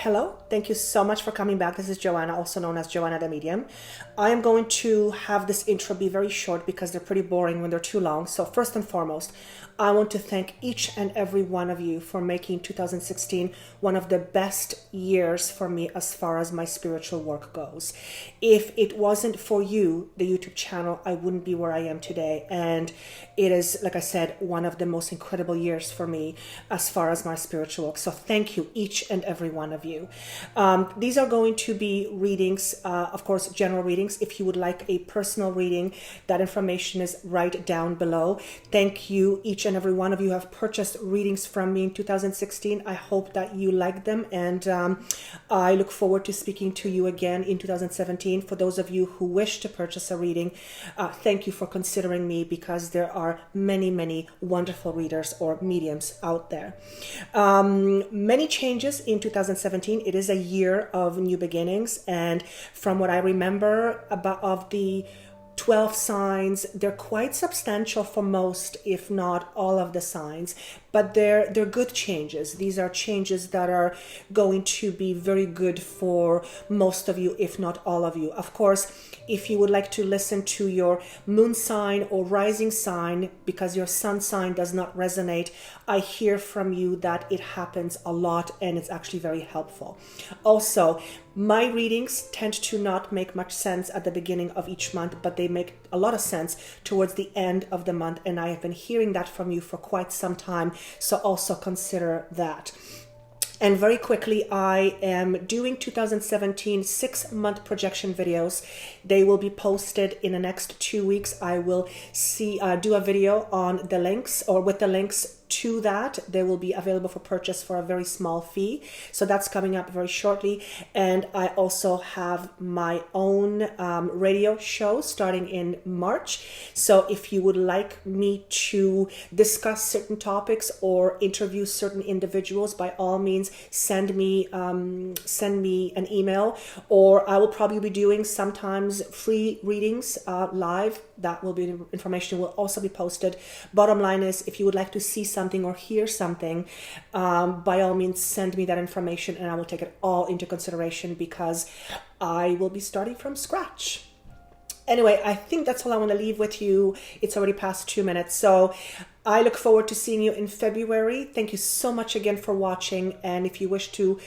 Hello, thank you so much for coming back. This is Joanna, also known as Joanna the Medium. I am going to have this intro be very short because they're pretty boring when they're too long. So first and foremost, I want to thank each and every one of you for making 2016 one of the best years for me as far as my spiritual work goes. If it wasn't for you, the YouTube channel, I wouldn't be where I am today. And it is, like I said, one of the most incredible years for me as far as my spiritual work. So thank you, each and every one of you. These are going to be readings, of course, general readings. If you would like a personal reading, that information is right down below. Thank you, each and every one of you who have purchased readings from me in 2016. I hope that you like them, and I look forward to speaking to you again in 2017. For those of you who wish to purchase a reading, thank you for considering me, because there are many, many wonderful readers or mediums out there. Many changes in 2017. It is a year of new beginnings, and from what I remember of the 12 signs, they're quite substantial for most, if not all of the signs, but they're good changes. These are changes that are going to be very good for most of you, if not all of you. Of course, if you would like to listen to your moon sign or rising sign because your sun sign does not resonate, I hear from you that it happens a lot and it's actually very helpful. Also, my readings tend to not make much sense at the beginning of each month, but they make a lot of sense towards the end of the month, and I have been hearing that from you for quite some time, so also consider that. And very quickly, I am doing 2017 6-month projection videos. They will be posted in the next 2 weeks. I will do a video on the links, or with the links to that. They will be available for purchase for a very small fee. So that's coming up very shortly. And I also have my own radio show starting in March. So if you would like me to discuss certain topics or interview certain individuals, by all means, send me an email, or I will probably be doing sometimes free readings live. That will be information will also be posted. Bottom line is, if you would like to see something or hear something, by all means send me that information and I will take it all into consideration, because I will be starting from scratch. Anyway, I think that's all I want to leave with you. It's already past 2 minutes. So I look forward to seeing you in February. Thank you so much again for watching. And if you wish to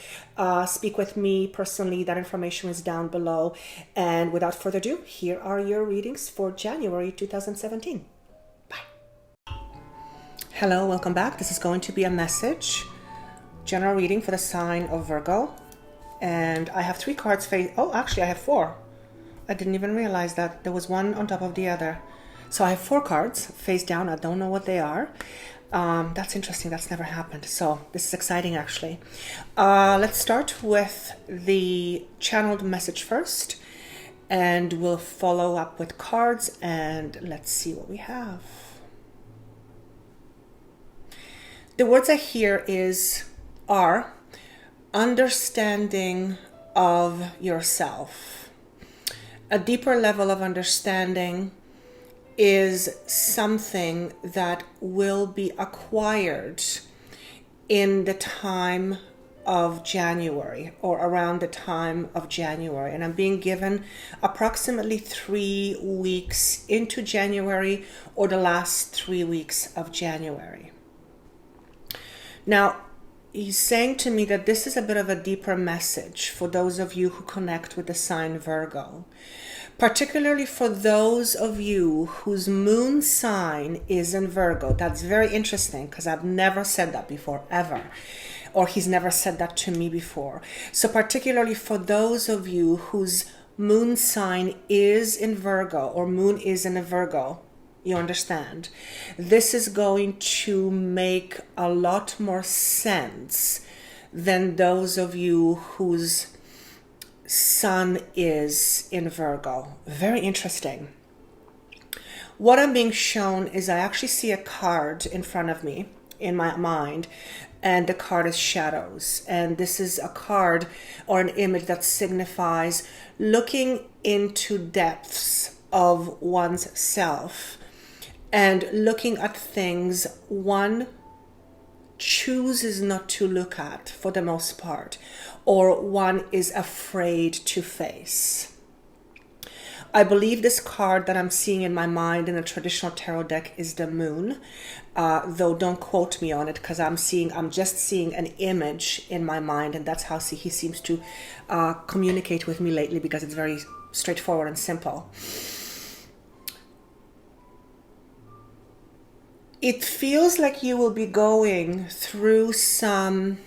speak with me personally, that information is down below. And without further ado, here are your readings for January 2017. Bye. Hello, welcome back. This is going to be a message. General reading for the sign of Virgo. And I have 3 cards. Oh, actually, I have 4. I didn't even realize that there was one on top of the other. So I have 4 cards face down. I don't know what they are. That's interesting. That's never happened. So this is exciting, actually. Let's start with the channeled message first, and we'll follow up with cards, and let's see what we have. The words I hear are understanding of yourself. A deeper level of understanding is something that will be acquired in the time of January, or around the time of January. And I'm being given approximately 3 weeks into January, or the last 3 weeks of January. Now, he's saying to me that this is a bit of a deeper message for those of you who connect with the sign Virgo, particularly for those of you whose moon sign is in Virgo. That's very interesting, because I've never said that before, ever, or he's never said that to me before. So particularly for those of you whose moon sign is in Virgo, or moon is in a Virgo, you understand, this is going to make a lot more sense than those of you whose sun is in Virgo. Very interesting. What I'm being shown is I actually see a card in front of me in my mind, and the card is shadows. And this is a card or an image that signifies looking into depths of one's self and looking at things one chooses not to look at for the most part, or one is afraid to face. I believe this card that I'm seeing in my mind in a traditional tarot deck is the moon, though don't quote me on it, because I'm just seeing an image in my mind, and that's how he seems to communicate with me lately, because it's very straightforward and simple. It feels like you will be going through some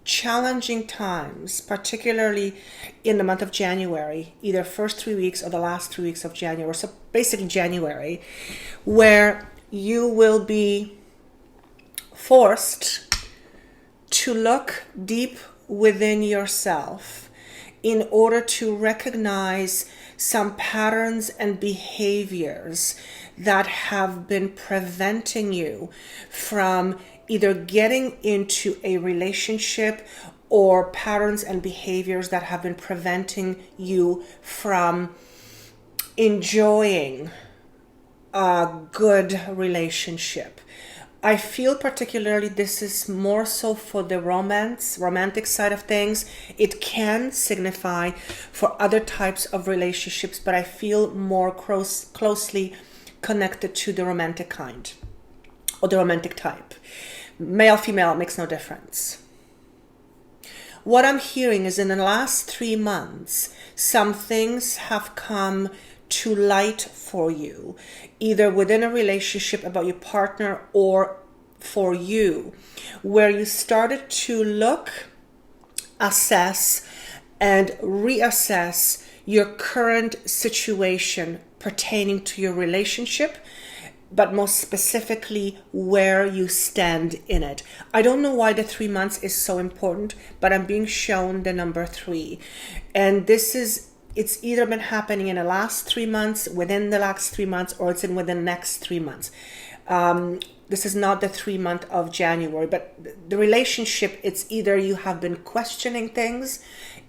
challenging times, particularly in the month of January, either first 3 weeks or the last 3 weeks of January, so basically January, where you will be forced to look deep within yourself in order to recognize some patterns and behaviors that have been preventing you from either getting into a relationship, or patterns and behaviors that have been preventing you from enjoying a good relationship. I feel particularly this is more so for the romantic side of things. It can signify for other types of relationships, but I feel more closely connected to the romantic kind or the romantic type. Male, female, it makes no difference. What I'm hearing is in the last 3 months, some things have come to light for you, either within a relationship about your partner or for you, where you started to look, assess, and reassess your current situation pertaining to your relationship, but most specifically where you stand in it. I don't know why the 3 months is so important, but I'm being shown the number 3. And it's either been happening in the last 3 months, within the last 3 months, or it's within the next 3 months. This is not the 3 month of January, but the relationship, it's either you have been questioning things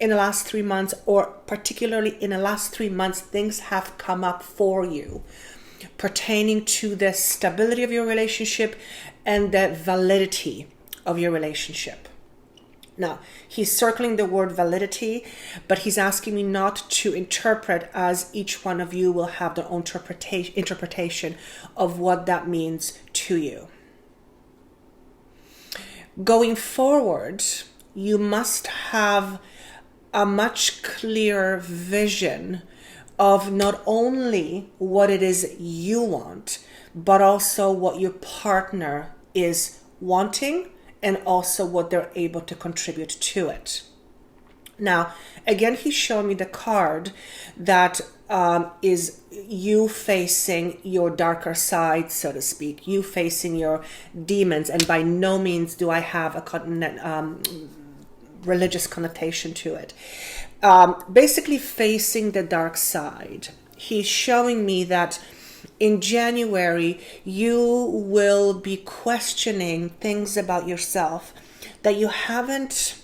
in the last 3 months, or particularly in the last 3 months, things have come up for you pertaining to the stability of your relationship and the validity of your relationship. Now, he's circling the word validity, but he's asking me not to interpret, as each one of you will have their own interpretation of what that means to you. Going forward, you must have a much clearer vision of not only what it is you want, but also what your partner is wanting, and also what they're able to contribute to it. Now, again, he's showing me the card that is you facing your darker side, so to speak, you facing your demons, and by no means do I have a religious connotation to it. Basically facing the dark side. He's showing me that in January, you will be questioning things about yourself that you haven't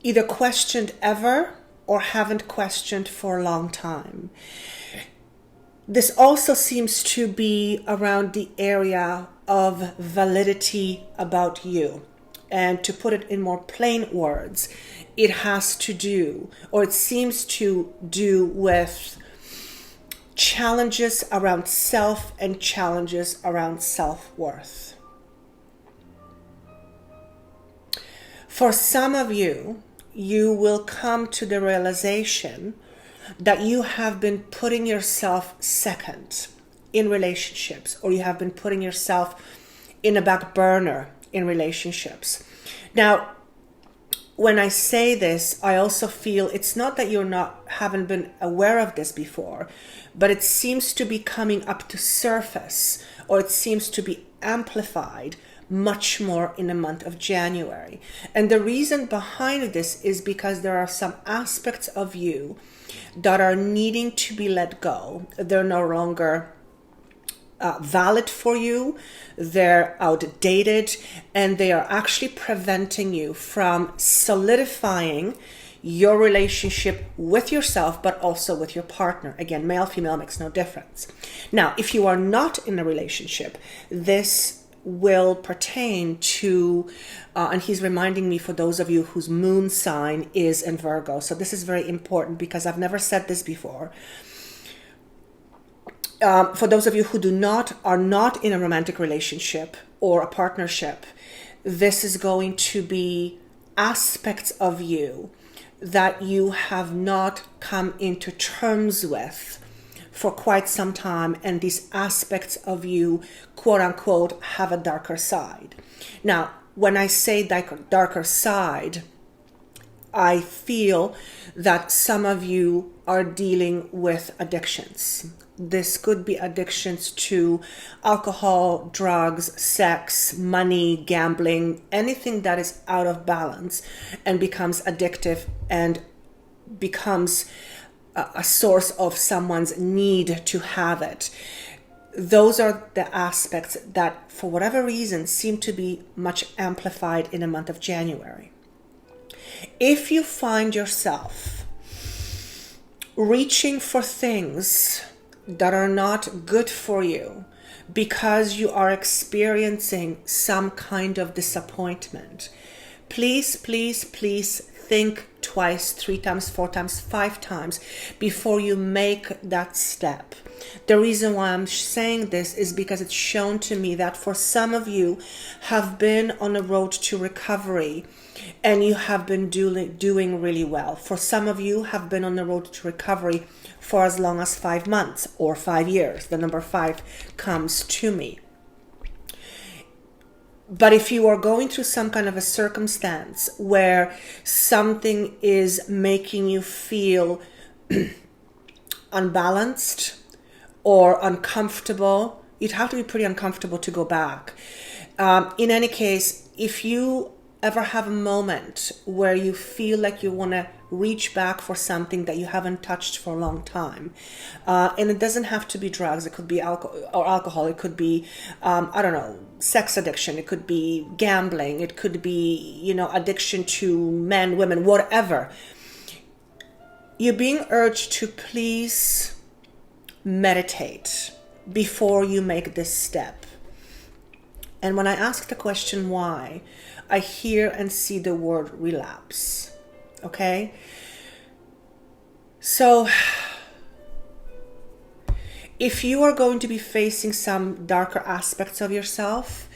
either questioned ever or haven't questioned for a long time. This also seems to be around the area of validity about you. And to put it in more plain words, it has to do, or it seems to do with challenges around self and challenges around self-worth. For some of you, you will come to the realization that you have been putting yourself second in relationships, or you have been putting yourself in a back burner in relationships. Now, when I say this, I also feel it's not that haven't been aware of this before, but it seems to be coming up to surface, or it seems to be amplified much more in the month of January. And the reason behind this is because there are some aspects of you that are needing to be let go. They're no longer valid for you, they're outdated, and they are actually preventing you from solidifying your relationship with yourself, but also with your partner. Again, male, female makes no difference. Now, if you are not in a relationship, this will pertain to, and he's reminding me for those of you whose moon sign is in Virgo. So this is very important because I've never said this before. For those of you who are not in a romantic relationship or a partnership, this is going to be aspects of you that you have not come into terms with for quite some time, and these aspects of you, quote unquote, have a darker side. Now, when I say darker side, I feel that some of you are dealing with addictions. This could be addictions to alcohol, drugs, sex, money, gambling, anything that is out of balance and becomes addictive and becomes a source of someone's need to have it. Those are the aspects that, for whatever reason, seem to be much amplified in the month of January. If you find yourself reaching for things that are not good for you because you are experiencing some kind of disappointment, please, please, please think twice, 3 times, 4 times, 5 times before you make that step. The reason why I'm saying this is because it's shown to me that for some of you have been on a road to recovery and you have been doing really well. For some of you have been on the road to recovery for as long as 5 months or 5 years. The number 5 comes to me. But if you are going through some kind of a circumstance where something is making you feel unbalanced or uncomfortable, you'd have to be pretty uncomfortable to go back. In any case, if you ever have a moment where you feel like you want to reach back for something that you haven't touched for a long time, and it doesn't have to be drugs, it could be alcohol, it could be sex addiction, it could be gambling, it could be addiction to men, women, whatever, you're being urged to please meditate before you make this step. And when I ask the question why, I hear and see the word relapse. Okay? So, if you are going to be facing some darker aspects of yourself,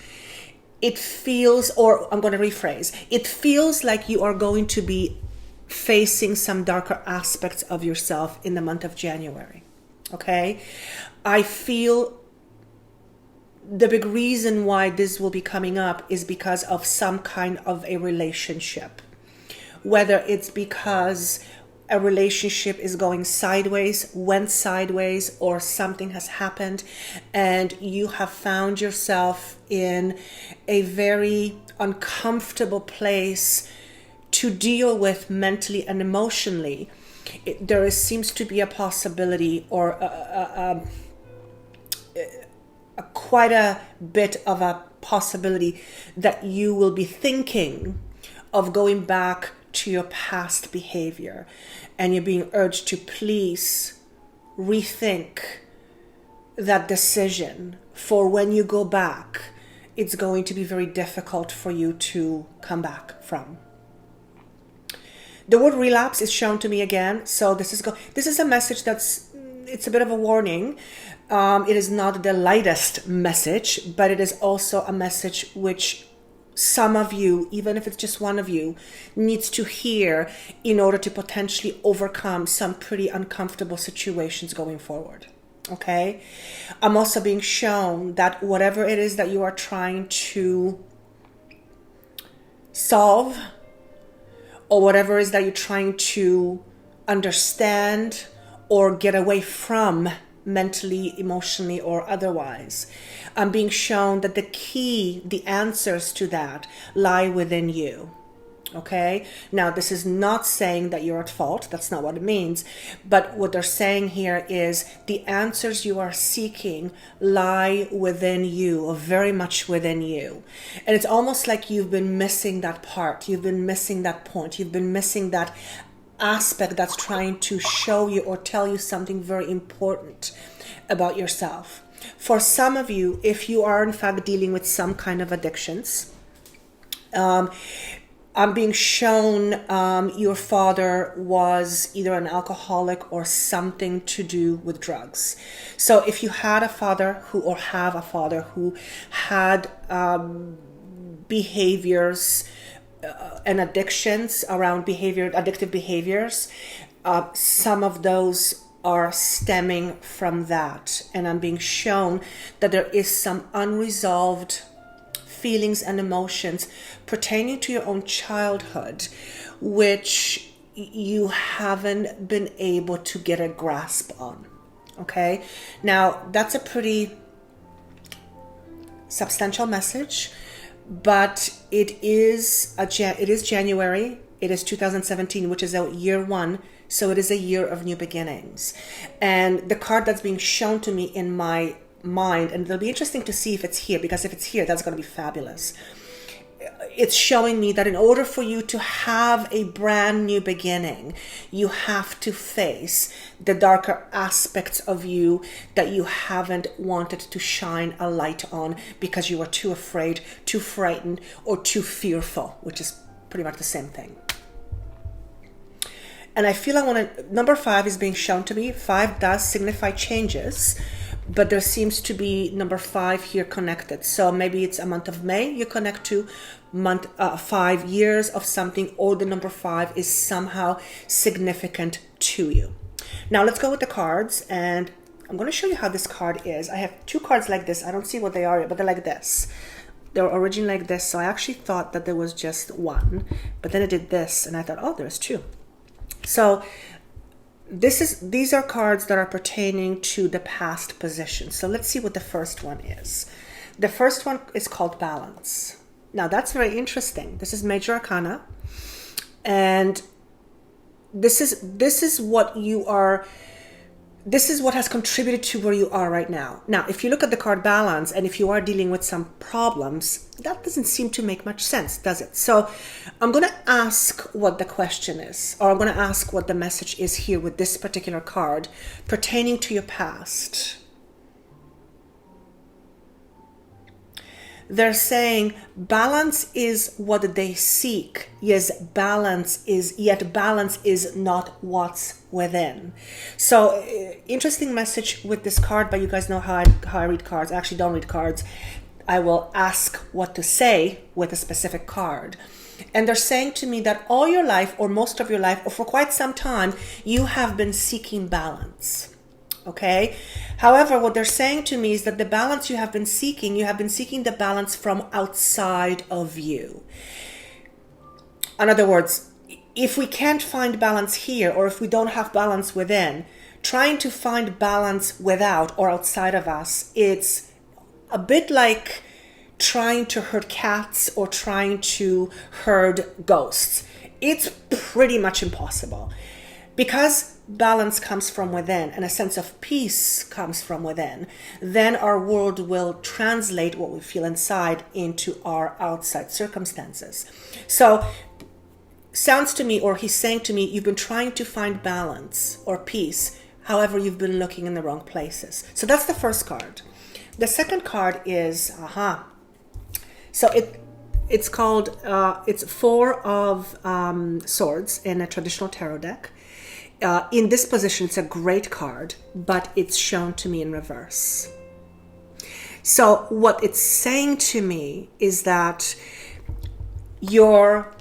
it feels, or I'm going to rephrase, it feels like you are going to be facing some darker aspects of yourself in the month of January. Okay? I feel the big reason why this will be coming up is because of some kind of a relationship. Whether it's because a relationship is going sideways, went sideways, or something has happened and you have found yourself in a very uncomfortable place to deal with mentally and emotionally. There seems to be a possibility or quite a bit of a possibility that you will be thinking of going back to your past behavior, and you're being urged to please rethink that decision, for when you go back, it's going to be very difficult for you to come back from. The word relapse is shown to me again, so this is a message it's a bit of a warning. It is not the lightest message, but it is also a message which some of you, even if it's just one of you, needs to hear in order to potentially overcome some pretty uncomfortable situations going forward. Okay? I'm also being shown that whatever it is that you are trying to solve, or whatever it is that you're trying to understand or get away from mentally, emotionally, or otherwise, I'm being shown that the key, the answers to that lie within you. Okay? Now, this is not saying that you're at fault. That's not what it means. But what they're saying here is the answers you are seeking lie within you, or very much within you. And it's almost like you've been missing that part. You've been missing that point. You've been missing that aspect that's trying to show you or tell you something very important about yourself. For some of you, if you are in fact dealing with some kind of addictions, I'm being shown your father was either an alcoholic or something to do with drugs. So if you had a father who, or have a father who had behaviors and addictions around addictive behaviors, some of those are stemming from that. And I'm being shown that there is some unresolved feelings and emotions pertaining to your own childhood, which you haven't been able to get a grasp on. Okay, now that's a pretty substantial message, but it is January. It is 2017, which is a year one, so it is a year of new beginnings. And the card that's being shown to me in my mind, and it'll be interesting to see if it's here, because if it's here, that's going to be fabulous. It's showing me that in order for you to have a brand new beginning, you have to face the darker aspects of you that you haven't wanted to shine a light on because you were too afraid, too frightened, or too fearful, which is pretty much the same thing. And I feel number 5 is being shown to me. 5 does signify changes, but there seems to be number 5 here connected. So maybe it's a month of May you connect to, 5 years of something, or the number 5 is somehow significant to you. Now let's go with the cards, and I'm going to show you how this card is. I have 2 cards like this. I don't see what they are, but they're like this. They're originally like this, so I actually thought that there was just one, but then I did this, and I thought, oh, there's 2. So these are cards that are pertaining to the past position. So let's see what the first one is. The first one is called Balance. Now that's very interesting. This is Major Arcana, and this is what you are. This is what has contributed to where you are right now. Now, if you look at the card Balance, and if you are dealing with some problems, that doesn't seem to make much sense, does it? So I'm going to ask what the question is, or I'm going to ask what the message is here with this particular card pertaining to your past. They're saying balance is what they seek. Yes, balance is not what's within. So interesting message with this card, but you guys know how I read cards. I actually don't read cards. I will ask what to say with a specific card. And they're saying to me that all your life, or most of your life, or for quite some time, you have been seeking balance. Okay. However, what they're saying to me is that the balance you have been seeking the balance from outside of you. In other words, if we can't find balance here, or if we don't have balance within, trying to find balance without or outside of us, it's a bit like trying to herd cats or trying to herd ghosts. It's pretty much impossible, because balance comes from within and a sense of peace comes from within. Then our world will translate what we feel inside into our outside circumstances. So sounds to me, or he's saying to me, you've been trying to find balance or peace. However, you've been looking in the wrong places. So that's the first card. The second card is, So it's called, it's 4 of Swords in a traditional tarot deck. In this position, it's a great card, but it's shown to me in reverse. So what it's saying to me is that your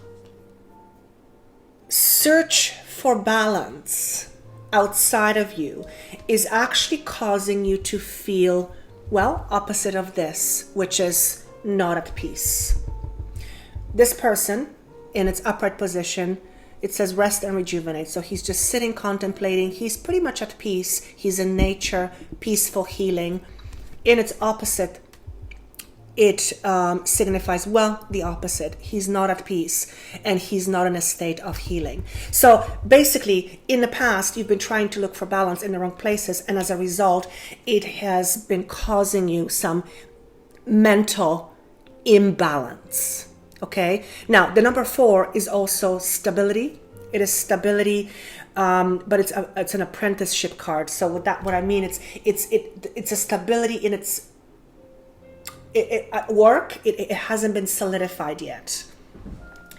search for balance outside of you is actually causing you to feel, well, opposite of this, which is not at peace. This person, in its upright position, it says rest and rejuvenate. So he's just sitting, contemplating. He's pretty much at peace. He's in nature, peaceful, healing. In its opposite, it signifies, well, the opposite. He's not at peace, and he's not in a state of healing. So basically, in the past, you've been trying to look for balance in the wrong places, and as a result, it has been causing you some mental imbalance. Okay. Now, the number 4 is also stability It is stability, but it's an apprenticeship card. So what I mean, it's a stability in its at work. It hasn't been solidified yet,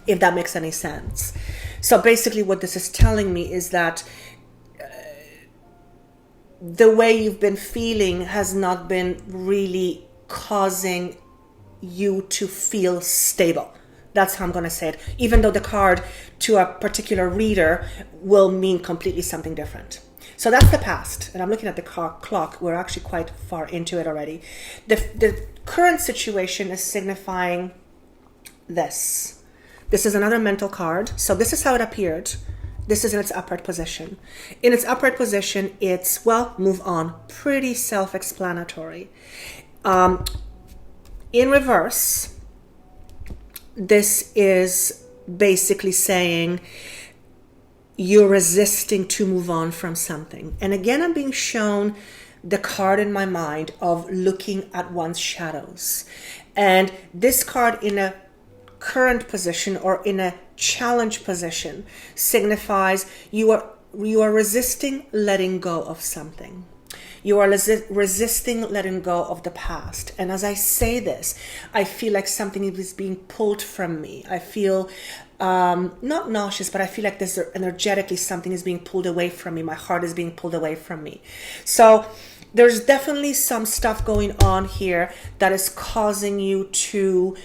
if that makes any sense. So basically, what this is telling me is that the way you've been feeling has not been really causing you to feel stable. That's how I'm going to say it. Even though the card to a particular reader will mean completely something different. So that's the past. And I'm looking at the clock. We're actually quite far into it already. The current situation is signifying this. This is another mental card. So this is how it appeared. This is in its upright position. In its upright position, it's, well, move on. Pretty self-explanatory. In reverse, this is basically saying you're resisting to move on from something. And again, I'm being shown the card in my mind of looking at one's shadows. And this card in a current position or in a challenge position signifies you are resisting letting go of something. You are resisting letting go of the past. And as I say this, I feel like something is being pulled from me. I feel not nauseous, but I feel like there's energetically something is being pulled away from me. My heart is being pulled away from me. So there's definitely some stuff going on here that is causing you to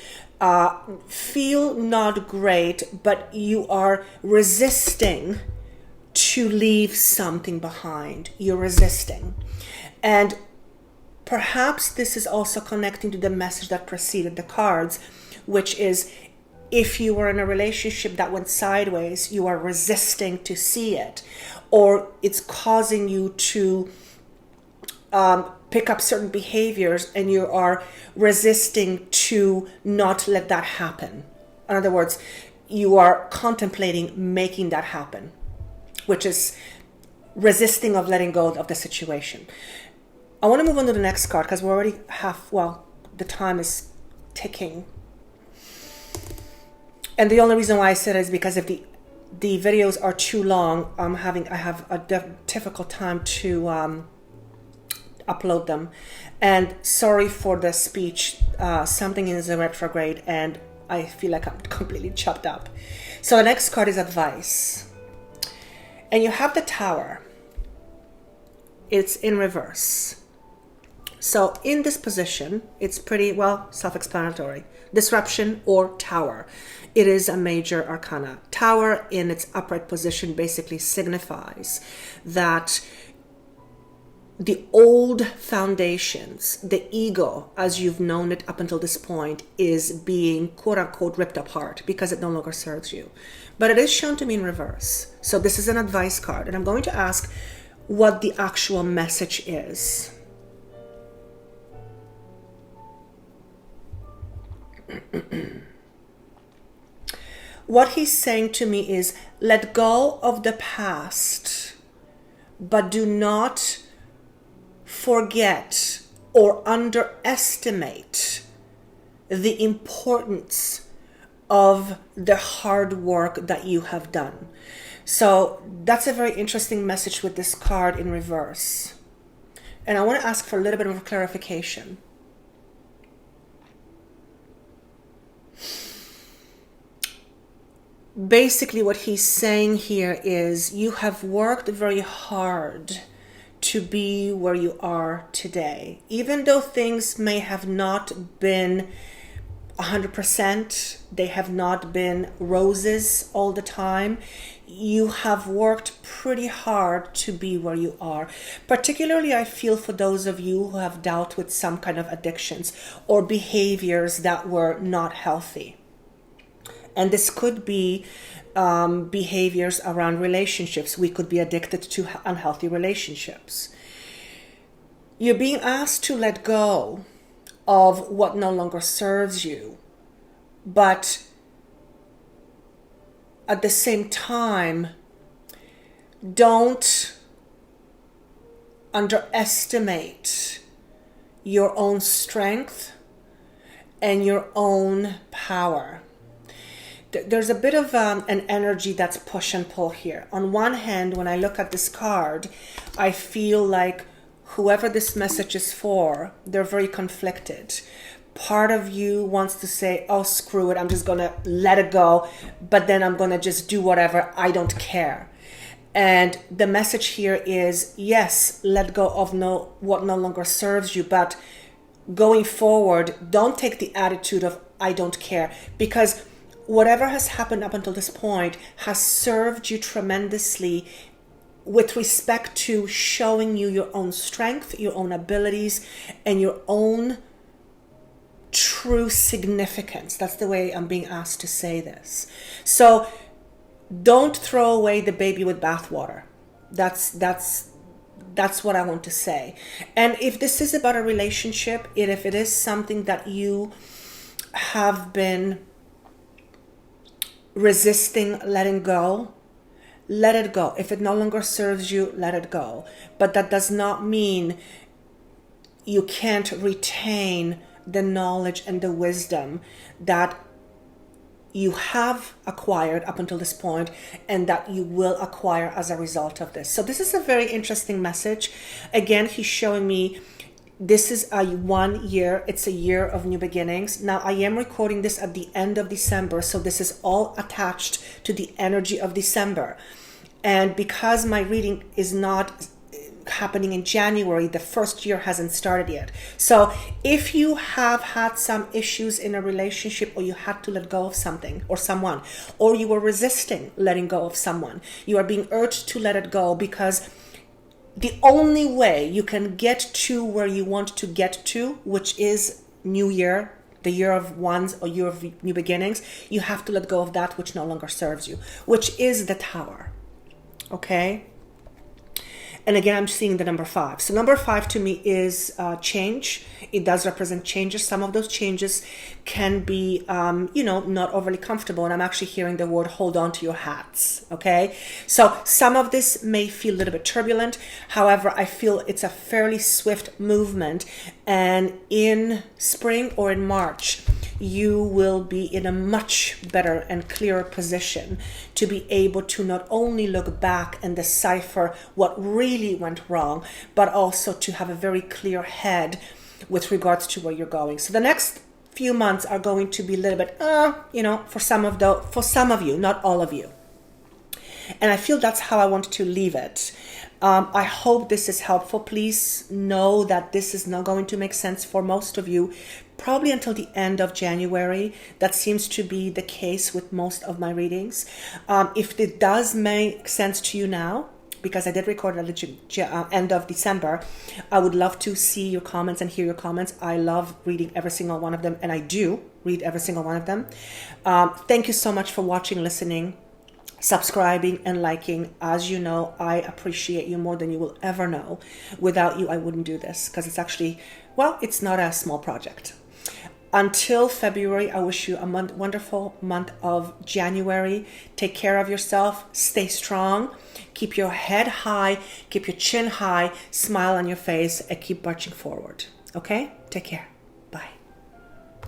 feel not great, but you are resisting to leave something behind. You're resisting. And perhaps this is also connecting to the message that preceded the cards, which is if you were in a relationship that went sideways, you are resisting to see it, or it's causing you to pick up certain behaviors and you are resisting to not let that happen. In other words, you are contemplating making that happen, which is resisting of letting go of the situation. I want to move on to the next card because we're already the time is ticking. And the only reason why I said it is because if the videos are too long, I have a difficult time to upload them. And sorry for the speech, something is in retrograde and I feel like I'm completely chopped up. So the next card is advice. And you have the Tower. It's in reverse. So in this position, it's pretty well self-explanatory. Disruption or Tower. It is a major arcana. Tower in its upright position basically signifies that the old foundations, the ego, as you've known it up until this point, is being quote-unquote ripped apart because it no longer serves you. But it is shown to me in reverse. So this is an advice card, and I'm going to ask what the actual message is. What he's saying to me is, let go of the past, but do not forget or underestimate the importance of the hard work that you have done. So that's a very interesting message with this card in reverse. And I want to ask for a little bit of clarification. Basically, what he's saying here is you have worked very hard to be where you are today. Even though things may have not been 100%, they have not been roses all the time, you have worked pretty hard to be where you are. Particularly, I feel for those of you who have dealt with some kind of addictions or behaviors that were not healthy. And this could be behaviors around relationships. We could be addicted to unhealthy relationships. You're being asked to let go of what no longer serves you, but at the same time, don't underestimate your own strength and your own power. there's a bit of an energy that's push and pull here. On one hand, when I look at this card, I feel like whoever this message is for, they're very conflicted. Part of you wants to say, oh, screw it, I'm just going to let it go, but then I'm going to just do whatever, I don't care. And the message here is, yes, let go of what no longer serves you, but going forward, don't take the attitude of I don't care, because whatever has happened up until this point has served you tremendously with respect to showing you your own strength, your own abilities, and your own true significance. That's the way I'm being asked to say this. So don't throw away the baby with bathwater. That's what I want to say. And if this is about a relationship, if it is something that you have been resisting letting go, let it go. If it no longer serves you, let it go. But that does not mean you can't retain the knowledge and the wisdom that you have acquired up until this point and that you will acquire as a result of this. So this is a very interesting message. Again, he's showing me this is a 1 year. It's a year of new beginnings. Now, I am recording this at the end of December, so this is all attached to the energy of December. And because my reading is not happening in January, the first year hasn't started yet. So if you have had some issues in a relationship, or you had to let go of something or someone, or you were resisting letting go of someone, you are being urged to let it go, because the only way you can get to where you want to get to, which is New Year, the year of ones or year of new beginnings, you have to let go of that which no longer serves you, which is the Tower. Okay? And again, I'm seeing the number 5. So number 5 to me is change. It does represent changes. Some of those changes can be, not overly comfortable. And I'm actually hearing the word hold on to your hats. Okay. So some of this may feel a little bit turbulent. However, I feel it's a fairly swift movement. And in spring or in March, you will be in a much better and clearer position to be able to not only look back and decipher what really went wrong, but also to have a very clear head with regards to where you're going. So the next few months are going to be a little bit, for some of you, not all of you. And I feel that's how I want to leave it. I hope this is helpful. Please know that this is not going to make sense for most of you, probably until the end of January. That seems to be the case with most of my readings. If it does make sense to you now, because I did record at the end of December, I would love to see your comments and hear your comments. I love reading every single one of them, and I do read every single one of them. Thank you so much for watching, listening, subscribing, and liking. As you know, I appreciate you more than you will ever know. Without you, I wouldn't do this, because it's actually, it's not a small project. Until February, I wish you a wonderful month of January. Take care of yourself. Stay strong. Keep your head high. Keep your chin high. Smile on your face. And keep marching forward. Okay? Take care.